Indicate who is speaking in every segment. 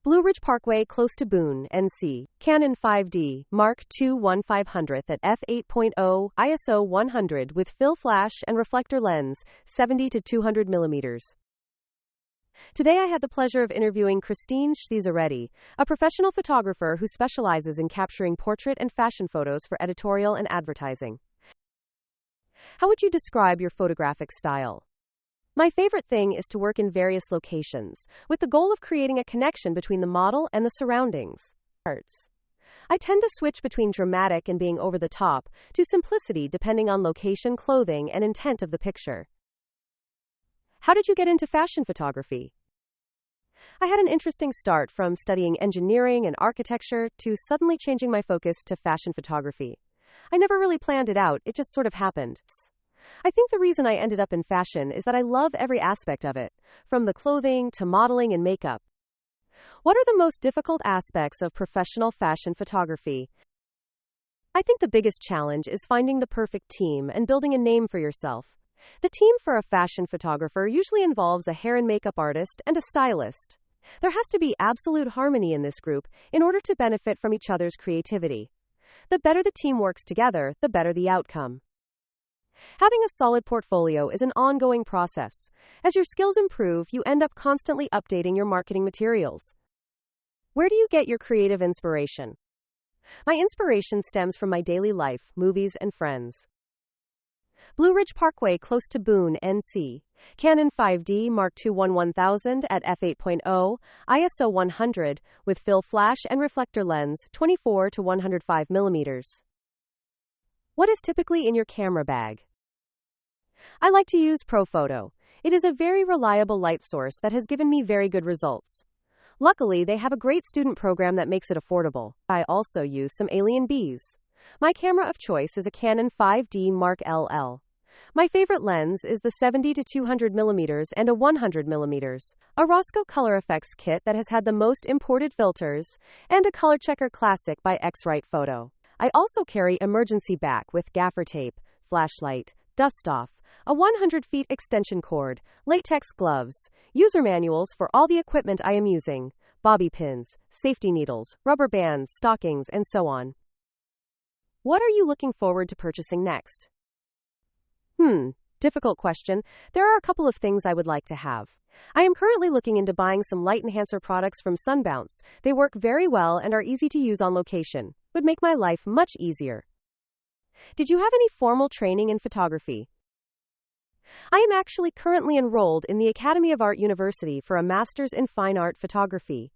Speaker 1: Blue Ridge Parkway close to Boone, NC. Canon 5D, Mark II 1500 at f8.0, ISO 100 with fill flash and reflector lens, 70 to 200 millimeters. Today I had the pleasure of interviewing Christine Szeredy, a professional photographer who specializes in capturing portrait and fashion photos for editorial and advertising. How would you describe your photographic style? My favorite thing is to work in various locations, with the goal of creating a connection between the model and the surroundings. I tend to switch between dramatic and being over the top, to simplicity depending on location, clothing, and intent of the picture. How did you get into fashion photography? I had an interesting start from studying engineering and architecture to suddenly changing my focus to fashion photography. I never really planned it out, it just sort of happened. I think the reason I ended up in fashion is that I love every aspect of it, from the clothing to modeling and makeup. What are the most difficult aspects of professional fashion photography? I think the biggest challenge is finding the perfect team and building a name for yourself. The team for a fashion photographer usually involves a hair and makeup artist and a stylist. There has to be absolute harmony in this group in order to benefit from each other's creativity. The better the team works together, the better the outcome. Having a solid portfolio is an ongoing process. As your skills improve, you end up constantly updating your marketing materials. Where do you get your creative inspiration? My inspiration stems from my daily life, movies, and friends. Blue Ridge Parkway close to Boone, NC. Canon 5D Mark II 1000 at f8.0, ISO 100 with fill flash and reflector lens, 24 to 105 millimeters. What is typically in your camera bag? I like to use ProPhoto. It is a very reliable light source that has given me very good results. Luckily, they have a great student program that makes it affordable. I also use some Alien Bs. My camera of choice is a Canon 5D Mark LL. My favorite lens is the 70 to 200 millimeters and a 100 millimeters, a Roscoe Color Effects kit that has had the most imported filters, and a Color Checker Classic by X-Rite Photo. I also carry emergency back with gaffer tape, flashlight, dust-off, a 100 feet extension cord, latex gloves, user manuals for all the equipment I am using, bobby pins, safety needles, rubber bands, stockings, and so on. What are you looking forward to purchasing next? Difficult question. There are a couple of things I would like to have. I am currently looking into buying some light enhancer products from Sunbounce. They work very well and are easy to use on location. Would make my life much easier. Did you have any formal training in photography? I am actually currently enrolled in the Academy of Art University for a Master's in Fine Art Photography.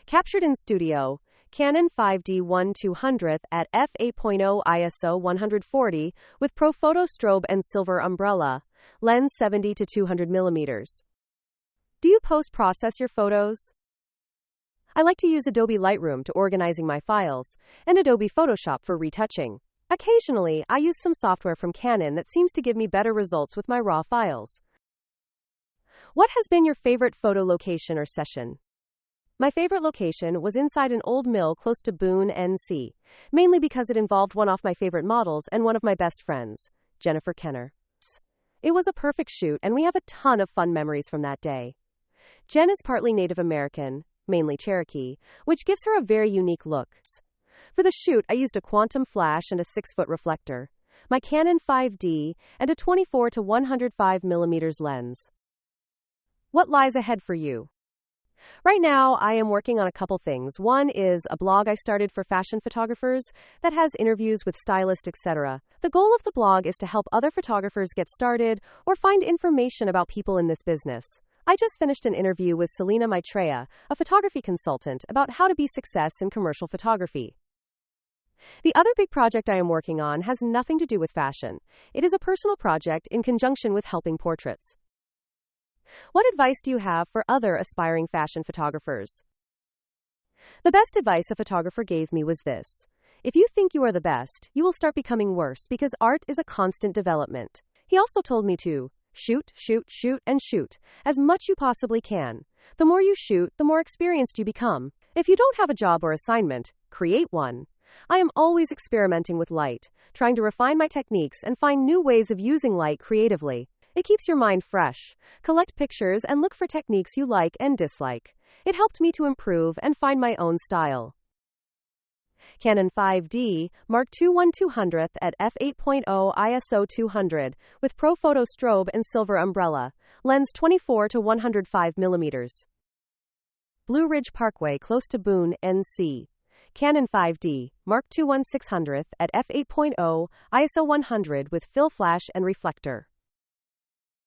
Speaker 1: Captured in studio, Canon 5D 1/200 at f8.0 ISO 140 with ProPhoto strobe and silver umbrella, lens 70 to 200 millimeters. Do you post-process your photos? I like to use Adobe Lightroom to organizing my files, and Adobe Photoshop for retouching. Occasionally, I use some software from Canon that seems to give me better results with my raw files. What has been your favorite photo location or session? My favorite location was inside an old mill close to Boone, NC, mainly because it involved one of my favorite models and one of my best friends, Jennifer Kenner. It was a perfect shoot, and we have a ton of fun memories from that day. Jen is partly Native American, mainly Cherokee, which gives her a very unique look. For the shoot, I used a quantum flash and a 6-foot reflector, my Canon 5D, and a 24 to 105 millimeters lens. What lies ahead for you? Right now, I am working on a couple things. One is a blog I started for fashion photographers that has interviews with stylists, etc. The goal of the blog is to help other photographers get started or find information about people in this business. I just finished an interview with Selena Maitreya, a photography consultant, about how to be success in commercial photography. The other big project I am working on has nothing to do with fashion. It is a personal project in conjunction with helping portraits. What advice do you have for other aspiring fashion photographers? The best advice a photographer gave me was this: if you think you are the best, you will start becoming worse because art is a constant development. He also told me to shoot, shoot, shoot, and shoot as much you possibly can. The more you shoot, the more experienced you become. If you don't have a job or assignment, create one. I am always experimenting with light, trying to refine my techniques and find new ways of using light creatively. It keeps your mind fresh. Collect pictures and look for techniques you like and dislike. It helped me to improve and find my own style. Canon 5D, Mark II 1/200th at f8.0 ISO 200, with ProPhoto strobe and silver umbrella, lens 24 to 105 mm. Blue Ridge Parkway close to Boone, NC. Canon 5D, Mark II 1/600th at f8.0 ISO 100 with fill flash and reflector.